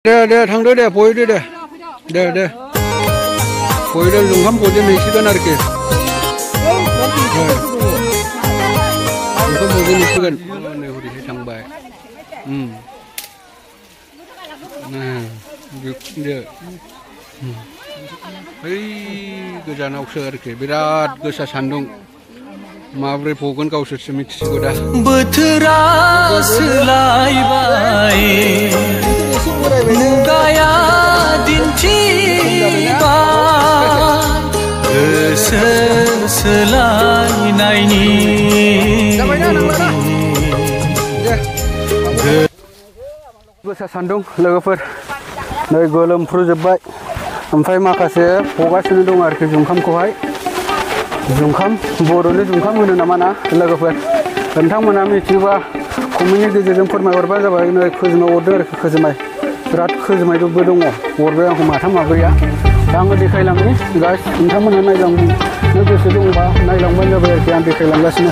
네, 당도래 보여드려. 네. 보여드려 중간 보존의 시간 이렇게. 중간 보존의 시간. 네, 우리 해장발. 네, goजान आवसो आरोखि बिराद गोसा सान्दुं माब्रै फगोन गावसोरसो मिथिसिगौ दा बोथोरा सोलायबाय मुगाया दिन्थिबाय गोसो सोलायनायनि गोसा सान्दुं लोगोफोर नै गोलोमफ्रुजोबबाय ओमफ्राय माखासे फगासिनो दं आरोखि जुंखामखौहाय जुंखाम बर'नि जुंखाम होनो नामा ना लोगोफोर नोंथांमोना मिथियोबा कमेन्टनि गेजेरजों फोरमायहरबानो जाबाय नै खोजोमाय अरदों आरोखि खोजोमाय बिराद खोजोमायबो दङ अरबाय आंखौ माथाम माब्रैया दा आङो देखायलांनि गाइस नोंथांमोना नायलांनो गोसो दंबा नायलांबानो जाबाय आरोखि आं देखायलांगासिनो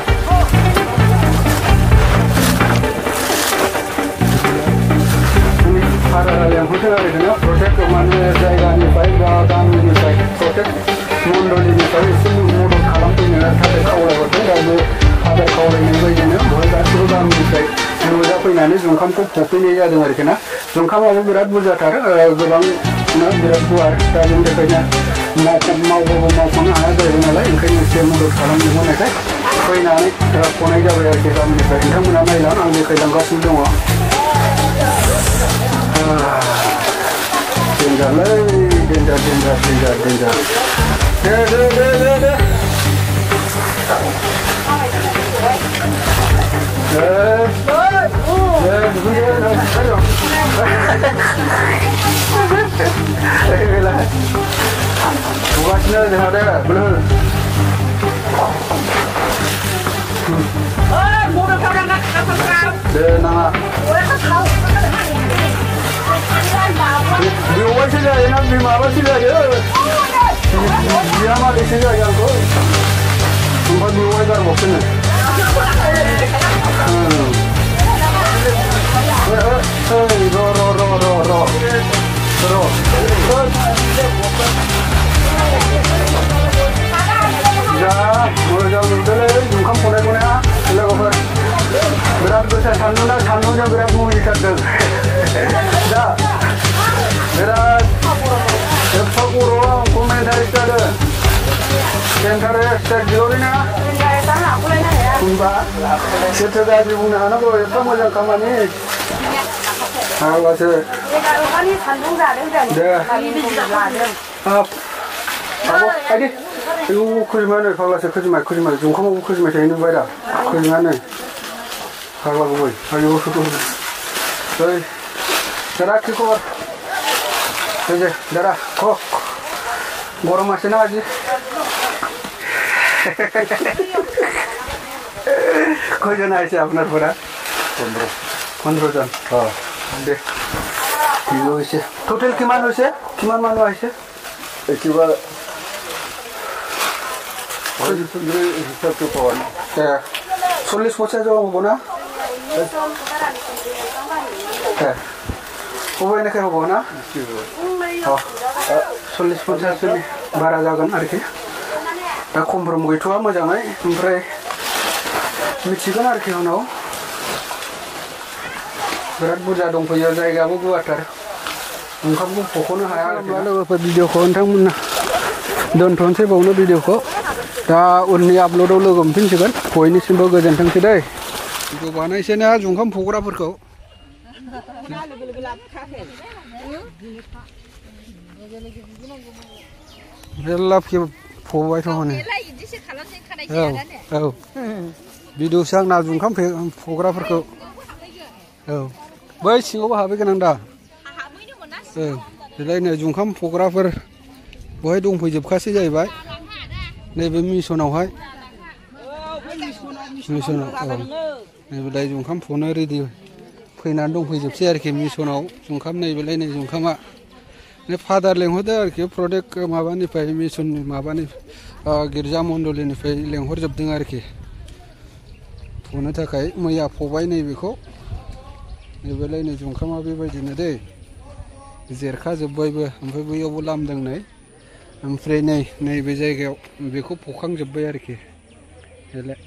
लेंहरदों आरोखि प्रटेक्ट माने जायगानिफ्राय बा गामिनिफ्राय प्रटेक्ट मण्डलिनिफ्राय एसे मदद खालामफैनो थाखाय खावलायहरदों दा बे आदार खावलायनाय बायदिनो बेवहाय गासिबो गामिनिफ्राय नुजाफैनानै जुंखामखौ फफैनाय जादों आरोखि ना जुंखामाबो बिराद बुरजाथार गोबां बिराद गुवार दा बेनि थाखायनो मावबाबो मावख'नो हाया जाहैबाय नालाय ओंखायनो एसे मदद खालामनो होनायखाय फैनानै फनाय जाबाय आरोखि गामिनिफ्राय नोंथांमोना नायलां आं देखायलांगासिनो दङ Danger. Diuway sila yan ang bimaba sila yan. Bimaba sila yan ko. Sumpah diuway dar boxin. Ro. Ya, mulai dulu jungkam konek ah. Lepas berat besar sandunya berat mengikat. Ya. Berat. Cepat kurang komentar istiada. Komentar istiada jolina. Kumba. Setelah dibunuh anak lo, apa macam kamani? Apa sih? Dah. Apa? Adi. Ibu kerjanya kalau saya kerja, jungkamu kerja saya ini berada. Kerjanya. Kalau boleh, ayo suku. Jadi, darah kikor. Jadi, darah kok. Gorong masih aja. Kau jangan aja benar benar. 15 জন. Oh. Deh. Kilo ise. Total kiman ise? Kiman manu ise? Ekiba. Oh, itu hisap tu kawan. Ya. 40 বছর যাওয়া হবো না হ্যাঁ হবো এনেকে হবো না 40 50 बारा जागोन आरोखि दा कमफ्रम गैथ'आ मोजाङै ओमफ्राय मिथिगोन आरोखि उनाव बिराद बुरजा दंफैयो जायगायाबो गुवारथार ओंखामखौ फख'नो हाया लोगोफोर भिडिअखौ नोंथांमोना दोनथ'नोसै बावनो भिडिअखौ दा उननि आपल'डआव लोगो मोनफिनसिगोन बयनिसिमबो गोजोनथोंसै दै भिडिअ बानायसै ना जुंखाम फग्राफोरखौ मेरला फबायथ' हनै औ भिडिअसो आंना जुंखाम फग्राफोरखौ औ बै सिङावबो हाबहैगोन आं दा बेलाय नै जुंखाम फग्राफोर बहाय दंफैजोबखासै जाहैबाय नैबे मिसनावहाय मिसनाव नैबेलाय जुंखाम फनो रेडि फैनानै दंफैजोबसै आरोखि मिसनाव जुंखाम नैबेलाय नै जुंखामा फादार लेंहरदो आरोखि प्रटेक्ट माबानिफ्राय मिसननि माबानि गिर्जा मण्डलिनिफ्राय लेंहरजोबदों आरोखि फनो थाखाय मैया फबाय नैबेखौ नैबेलाय नै जुंखामा बेबायदिनो दै जेरखाजोब्बायबो ओमफ्राय बैयावबो लामदों नै ओमफ्राय नैबे जायगायाव बेखौ फखांजोब्बाय आरोखि बेलाय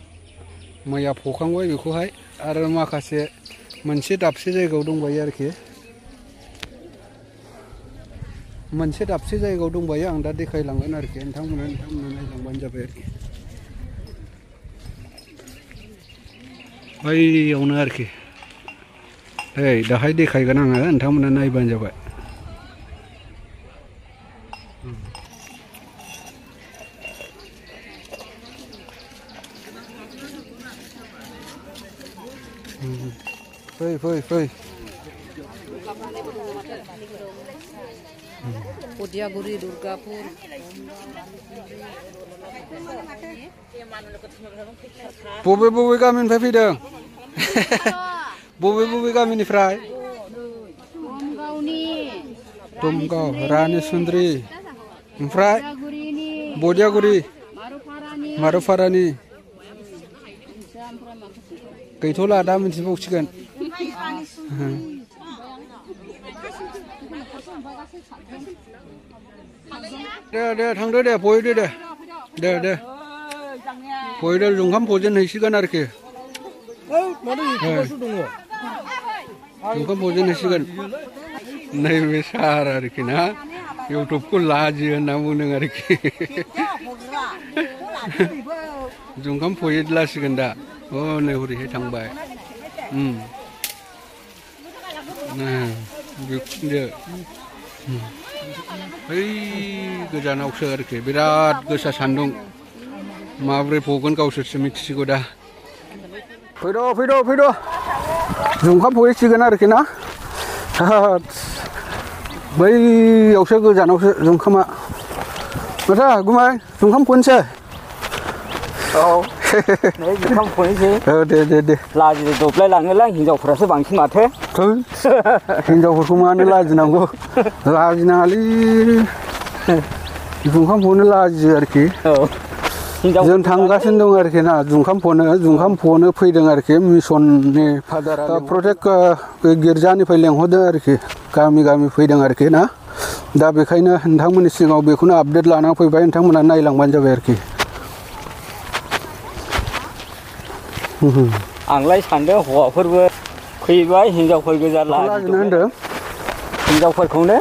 मैया फखांबाय बेखौहाय आरो माखासे मोनसे दाबसे जायगायाव दंबायो आरोखि मोनसे दाबसे जायगायाव दंबायो आं दा देखायलांगोन आरोखि नोंथांमोना नायलांबानो जाबाय आरोखि बैयावनो आरोखि दाहाय देखायगोन आङो नोंथांमोना नायबानो जाबाय फै Podiaguri Durgapur बबे गामिनिफ्राय फैदों बबे गामिनिफ्राय दमगाव रानि सुन्द्रि ओमफ्राय बदियागुरि मारुफारानि गैथ'ला दा मिथिबावसिगोन दे थांदो दे बयदो दे बयदो जुंखाम फजेनहैसिगोन आरोखि जुंखाम फजेनहैसिगोन नैबे सार आरोखि ना इउटुबखौ लाजियो होनना बुंदों आरोखि जुंखाम फजेनलासिगोन दा नै हरैहाय थांबाय बै गोजानावसो आरोखि बिराद गोसा सान्दुं माब्रै फगोन गावसोरसो मिथिसिगौ दा फैद' जुंखाम फहैसिगोन आरोखि ना बैयावसो गोजानावसो जुंखामा माथो गुमाय जुंखाम फनोसै जुंखाम फनोसै दे लाजिनो दब्लायलाङोलां हिनजावफोरासो बांसिन माथो हिनजावफोरखौ मानो लाजिनांगौ लाजिनाङालै जुंखाम फनो लाजियो आरोखि जों थांगासिनो दं आरोखि ना जुंखाम फनो फैदों आरोखि मिसननि फादारा प्रटेक्ट गिर्जानिफ्राय लेंहरदों आरोखि गामि फैदों आरोखि ना दा बेखायनो नोंथांमोननि सिगाङाव बेखौनो आपडेट लानानै फैबाय नोंथांमोना नायलांबानो जाबाय आरोखि आंलाय सानदों हौवाफोरबो फैबाय हिनजावफोर गोजा लाजिनो होनदों हिनजावफोरखौनो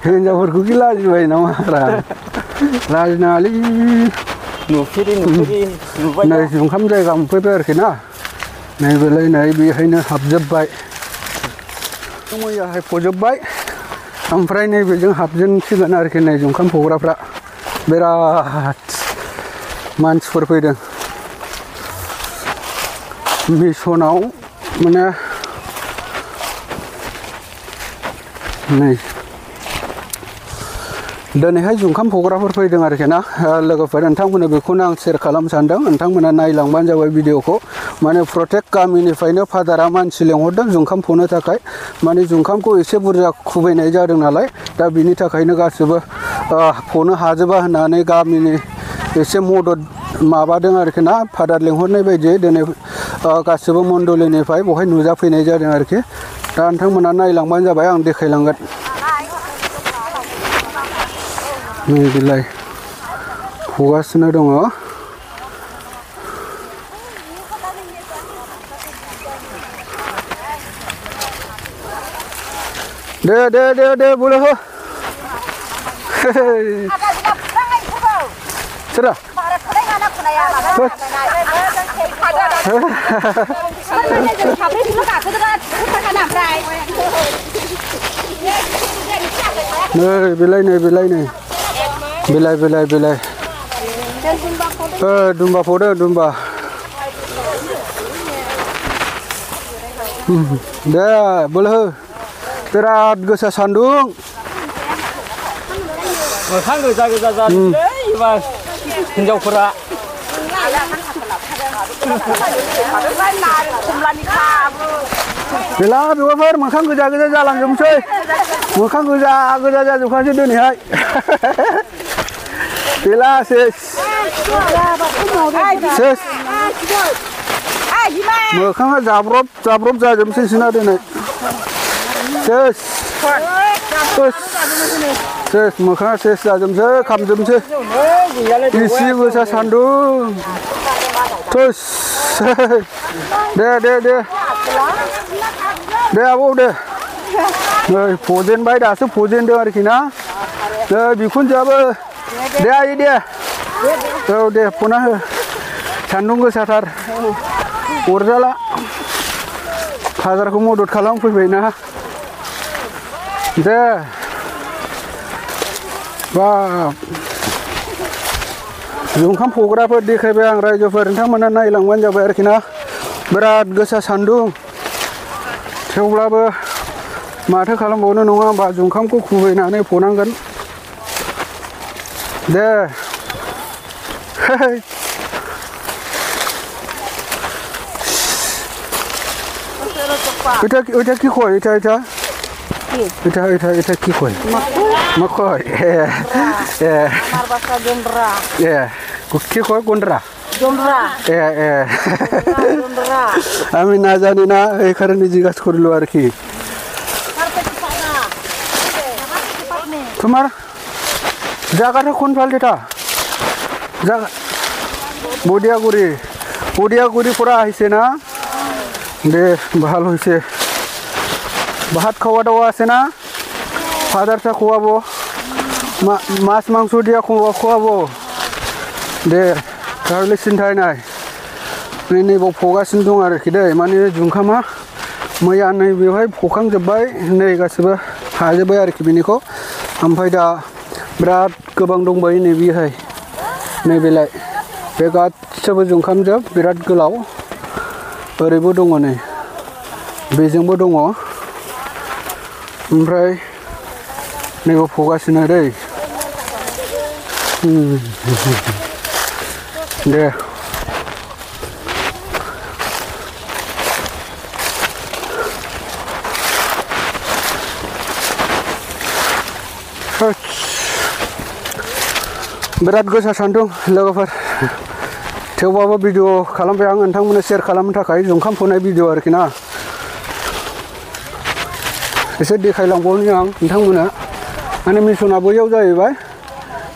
हिनजावफोरखौ कि लाजिबाय नामा लाजिनाङालै नुफेरि नुबाय नै जुंखाम जायगा मोनफैबाय आरोखि ना नैबेलाय नै बेहायनो हाबजोब्बाय मैयाहाय फजोब्बाय ओमफ्राय नैबेजों हाबजेनसिगोन आरोखि नै जुंखाम फग्राफ्रा बिराद मानसिफोर फैदों मिसनाव माने नै दिनैहाय जुंखाम फग्राफोर फैदों आरोखि ना लोगोफोर नोंथांमोननो बेखौनो आं शेयार खालामनो सानदों नोंथांमोना नायलांबानो जाबाय भिडिअखौ माने प्रटेक्ट गामिनिफ्रायनो फादारा मानसि लेंहरदों जुंखाम फनो थाखाय माने जुंखामखौ एसे बुरजा खुबैनाय जादों नालाय दा बिनि थाखायनो गासिबो फनो हाजोबा होननानै गामिनि एसे मदद माबादों आरोखि ना फादार लेंहरनाय बायदियै दिनै गासिबो मण्डलिनिफ्राय बहाय नुजाफैनाय जादों आरोखि दा नोंथांमोना नायलांबानो जाबाय आं देखायलांगोन नैबेलाय फगासिनो दङ दे बोलो हो सोरा नै बेलाय दुम्बा फदो दुम्बा दे बोलो हो बिराद गोसा सान्दुं मोखां गोजा जानोसै एबार हिनजावफोरा बेला बेवाफोर मोखां गोजा जालांजोबनोसै मोखां गोजा जाजोबखासै दिनैहाय बेला सेस मोखाङा जाब्रब जाजोबनोसैना दिनै सेस सेस मोखाङा सेस जाजोबसै खामजोबसै इसे गोसा सान्दुं थोस दे आबौ दे नै फजेनबाय दासो फजेनदों आरोखि ना नै बिखुनजोआबो दे आइ दे औ दे फना हो सान्दुं गोसाथार अरजाला हाजारखौ मदद खालामफैबायना दे बाब जुखाम फग्राफोर देखायबाय आं रायजोफोर नोंथांमोना नायलांबानो जाबाय आरोखि ना बिराद गोसा सान्दुं थेवब्लाबो माथो खालामबावनो नङा होमबा जुखामखौ खुबैनानै फनांगोन दे Ita kikoi ita kikoi. Makoi. Bahasa Gondra. Kikoi Gondra. Gondra. Gondra. Ami na jani na ei karone jigas korlo arki. Tomar jagata kon phal eta? Jaga Bodiaguri pura aise na? दे ভাল হইছে ভাত খাওয়া দাওয়া আছে না ফাদারটা খাওয়াবো মাছ মাংস দিয়া খাওয়াবো दे তাহলে চিন্তাই নাই नैबाव फगासिनो दं आरोखि दै माने जुखामा मैया नै बेवहाय फखांजोबबाय नै गासिबो हाजोबबाय आरोखि बेनिखौ ओमफ्राय दा बिराद गोबां दंबायो नै बेहाय नैबेलाय बे गासिबो जुखामजोब बिराद गोलाव ओरैबो दङ नै बेजोंबो दङ ओमफ्राय नैबाव फगासिनो दै दे बिराद गोसा सान्दुं लोगोफोर थेवबाबो भिडिअ खालामबाय आं नोंथांमोननो शेयार खालामनो थाखाय जुखाम फुनाय भिडिअ आरोखि ना एसे देखायलांबावनि आं नोंथांमोननो माने मिसना बैयाव जाहैबाय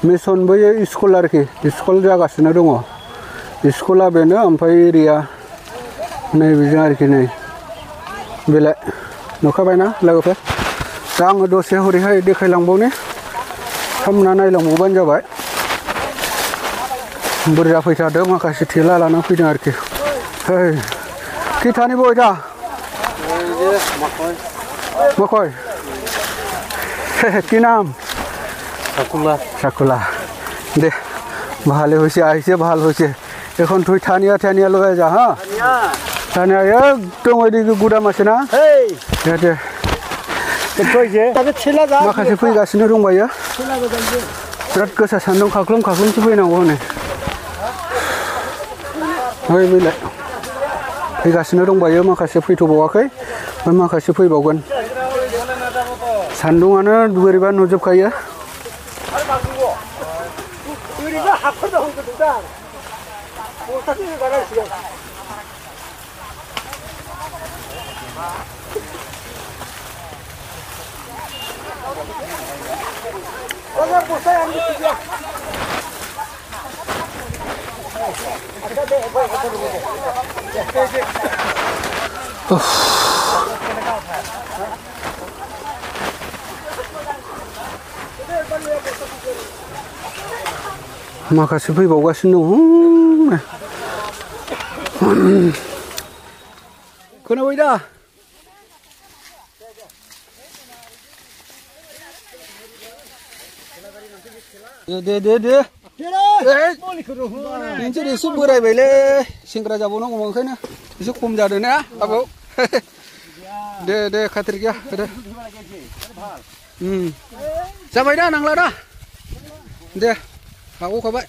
मिसन बैयो स्कुल आरोखि स्कुल जागासिनो दङ स्कुला बेनो ओमफ्राय एरिया नैबेजों आरोखि नै बेलाय नुखाबायना लोगोफोर दा आङो दसे हरैहाय देखायलांबावनि नोंथांमोनहा नायलांबावबानो जाबाय बुरजा फैथारदों माखासे थेला लाना फैदों आरोखि खैथानि बयदा मकय কি নাম চাকুলা দে ভালে হয়েছে আইছে ভাল হয়েছে এখন তুই থানিয়া থানিয়া লগাই যা হ্যাঁ থানিয়া একদম ওইদিকে গুদাম আছে না দে माखासे फैगासिनो दंबायो बिराद गोसा सान्दुं खाख्लुम खाख्लुमसो फैनांगौ हनै बेलाय फैगासिनो दंबायो माखासे फैथ'बावाखै ओमफ्राय माखासे फैबावगोन सान्दुंआनो बोरैबा नुजोबखायो माखासे फैबावगासिनो दं खोनाबाय दा दे नोंसोर एसे बोरायबायलै सेंग्रा जाबावनांगौ ओंखायनो एसे खम जादों ना आबौ दे खाथिर गैया दे जाबाय दा नांला दा दे हागौखाबाय